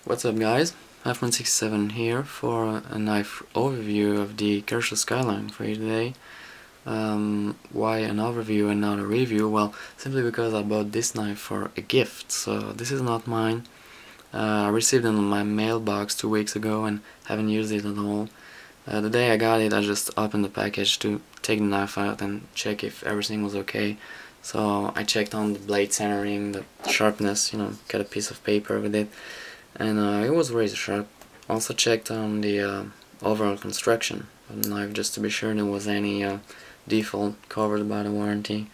What's up guys, 5.67 here for a knife overview of the Kershaw Skyline for you today. Why an overview and not a review? Well, simply because I bought this knife for a gift, so this is not mine. I received it in my mailbox 2 weeks ago and haven't used it at all. The day I got it, I just opened the package to take the knife out and check if everything was okay. So I checked on the blade centering, the sharpness, got a piece of paper with it, and it was razor sharp. Also checked on the overall construction of the knife just to be sure there was any default covered by the warranty.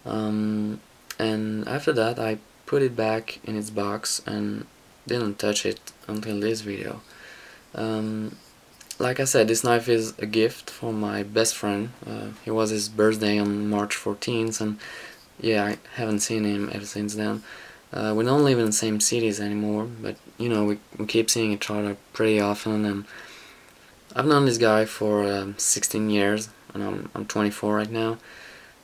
And after that I put it back in its box and didn't touch it until this video. Like I said, this knife is a gift from my best friend. It was his birthday on March 14th, and yeah, I haven't seen him ever since then. We don't live in the same cities anymore, but we keep seeing each other pretty often, and I've known this guy for 16 years, and I'm 24 right now.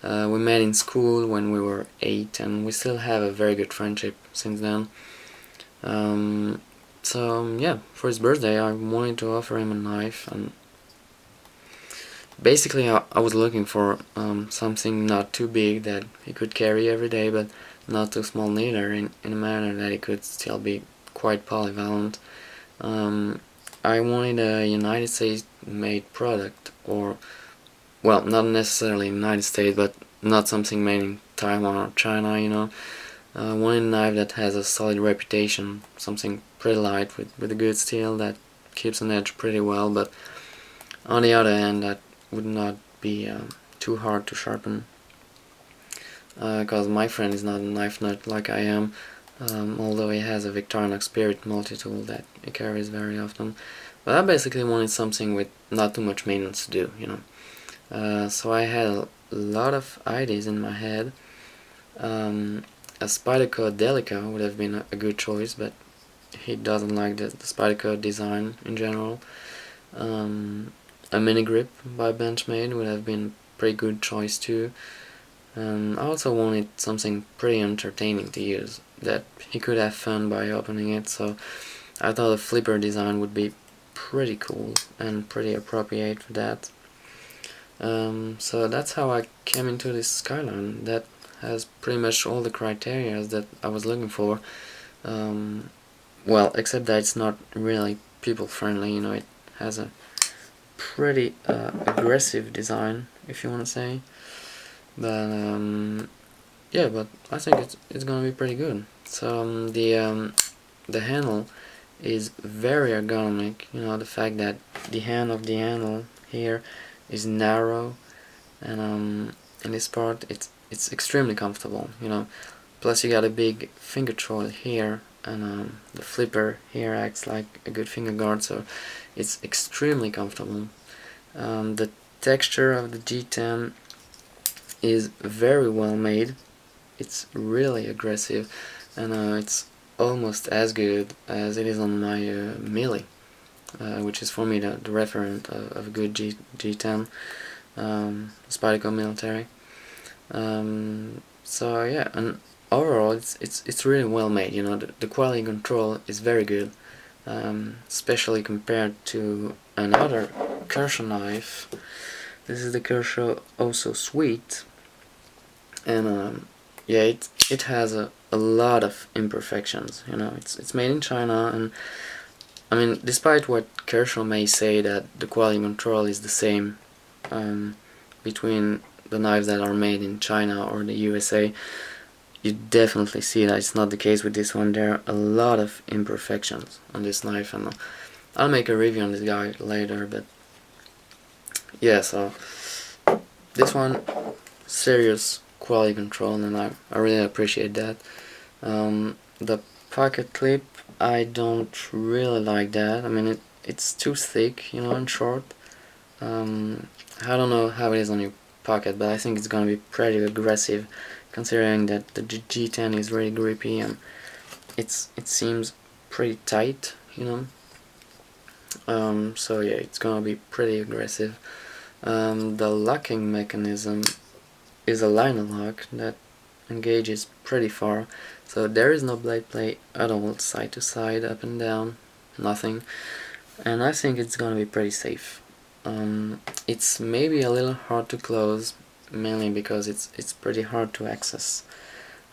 We met in school when we were 8, and we still have a very good friendship since then. So yeah, for his birthday I wanted to offer him a knife, and basically I was looking for something not too big that he could carry every day, but not too small neither, in a manner that it could still be quite polyvalent. I wanted a United States made product, or well, not necessarily United States, but not something made in Taiwan or China, I wanted a knife that has a solid reputation, something pretty light with a good steel that keeps an edge pretty well, but on the other hand that would not be too hard to sharpen, because my friend is not a knife nut like I am, although he has a Victorinox Spirit multi-tool that he carries very often. But I basically wanted something with not too much maintenance to do, so I had a lot of ideas in my head. A Spyderco Delica would have been a good choice, but he doesn't like the Spyderco design in general. A mini grip by Benchmade would have been a pretty good choice too. I also wanted something pretty entertaining to use, that he could have fun by opening it, so I thought a flipper design would be pretty cool and pretty appropriate for that. So that's how I came into this Skyline that has pretty much all the criteria that I was looking for. Well, except that it's not really people friendly, it has a pretty aggressive design, if you want to say. But yeah, but I think it's gonna be pretty good. So the handle is very ergonomic. The fact that the hand of the handle here is narrow, and in this part it's extremely comfortable. Plus you got a big finger choil here, and the flipper here acts like a good finger guard, so it's extremely comfortable. The texture of the G10 is very well made. It's really aggressive, and it's almost as good as it is on my Melee, which is for me the referent of a good G10, Spyderco Military. So yeah, and overall it's really well made. The quality control is very good, especially compared to another Kershaw knife. This is the Kershaw Oh So Sweet, and yeah, it has a lot of imperfections. It's made in China, and I mean, despite what Kershaw may say that the quality control is the same between the knives that are made in China or the USA, you definitely see that it's not the case with this one. There are a lot of imperfections on this knife, and I'll make a review on this guy later, but yeah, so this one, serious quality control, and I really appreciate that. The pocket clip, I don't really like that. I mean, it's too thick, and short. I don't know how it is on your pocket, but I think it's gonna be pretty aggressive, considering that the G10 is really grippy and it seems pretty tight, so yeah, it's gonna be pretty aggressive. The locking mechanism is a liner lock that engages pretty far, So there is no blade play at all, side to side, up and down, nothing. And I think it's gonna be pretty safe. It's maybe a little hard to close, mainly because it's pretty hard to access.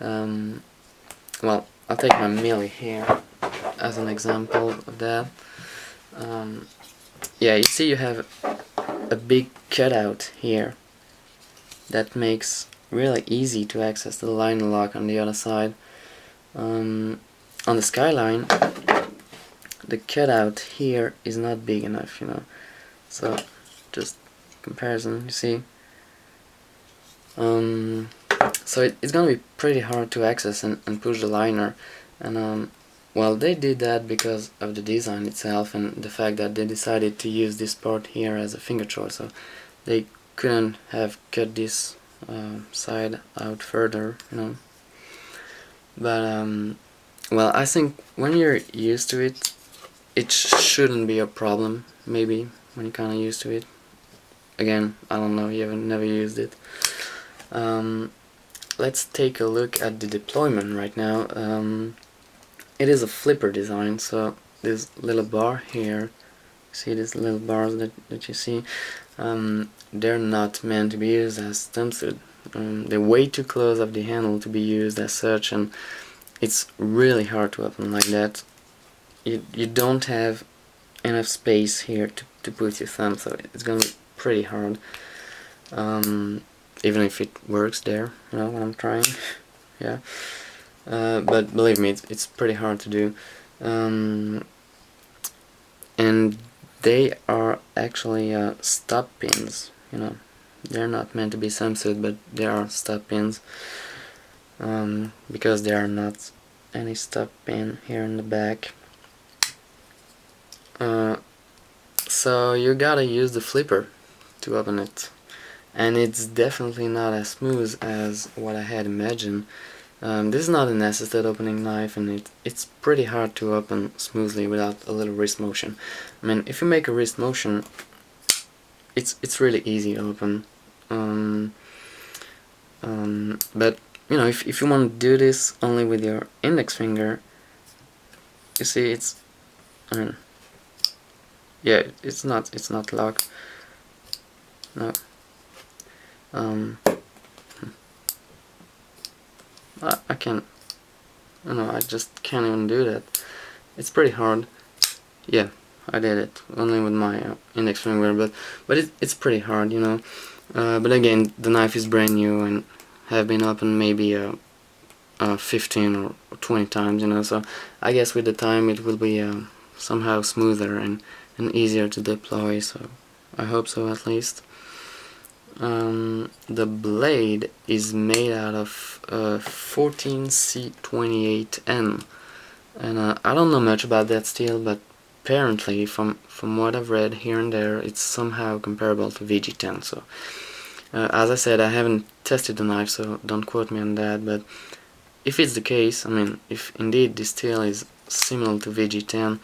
Well, I'll take my Millie here as an example of that. Yeah, you see you have a big cutout here that makes really easy to access the line lock on the other side. On the Skyline, the cutout here is not big enough, you know. So just comparison, you see. So it's gonna be pretty hard to access and push the liner, and well, they did that because of the design itself and the fact that they decided to use this part here as a finger choice. So they couldn't have cut this side out further, you know. But well, I think when you're used to it, it shouldn't be a problem. Maybe when you're kind of used to it. Again, I don't know. You haven't never used it. Let's take a look at the deployment right now. It is a flipper design, so this little bar here, see these little bars that you see, they're not meant to be used as thumb stud. They're way too close of the handle to be used as such, and it's really hard to open like that. You don't have enough space here to put your thumb, so it's gonna be pretty hard. Even if it works there, you know, when I'm trying. Yeah. But believe me, it's pretty hard to do. And they are actually stop pins, you know. They're not meant to be samsud, but they are stop pins. Because there are not any stop pin here in the back. So you gotta use the flipper to open it. And it's definitely not as smooth as what I had imagined. This is not an assisted opening knife, and it's pretty hard to open smoothly without a little wrist motion. I mean, if you make a wrist motion, it's really easy to open. But you know, if you want to do this only with your index finger, you see it's, I mean, yeah, it's not locked. No. I can't, I just can't even do that. It's pretty hard. Yeah, I did it only with my index finger, but it's pretty hard, you know. But again, the knife is brand new and have been opened maybe 15 or 20 times, you know. So I guess with the time it will be somehow smoother and easier to deploy. So I hope so, at least. The blade is made out of 14C28N, and I don't know much about that steel, but apparently from what I've read here and there, it's somehow comparable to VG10. So as I said, I haven't tested the knife, so don't quote me on that, but if it's the case, I mean, if indeed this steel is similar to VG10,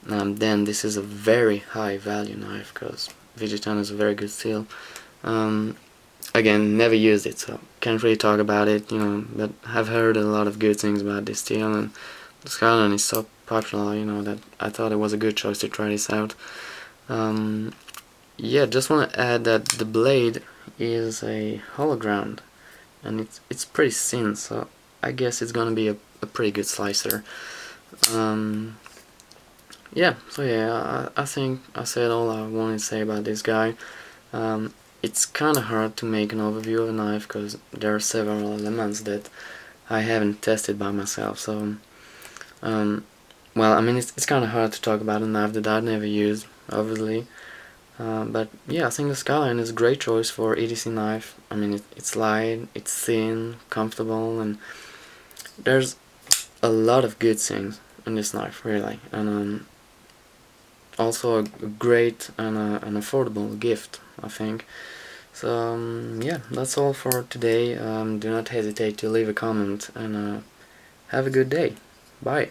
then this is a very high value knife, because VG10 is a very good steel. Again, never used it, so can't really talk about it, you know, but I've heard a lot of good things about this steel, and the Skyline is so popular, you know, that I thought it was a good choice to try this out. Yeah, just want to add that the blade is a hollow ground, and it's pretty thin, so I guess it's gonna be a pretty good slicer. Yeah, so yeah, I think I said all I wanted to say about this guy. It's kind of hard to make an overview of a knife because there are several elements that I haven't tested by myself. So, well, I mean, it's kind of hard to talk about a knife that I've never used, obviously. But yeah, I think the Skyline is a great choice for EDC knife. I mean, it's light, it's thin, comfortable, and there's a lot of good things in this knife, really. And also a great and an affordable gift, I think. So yeah, that's all for today. Do not hesitate to leave a comment, and have a good day. Bye.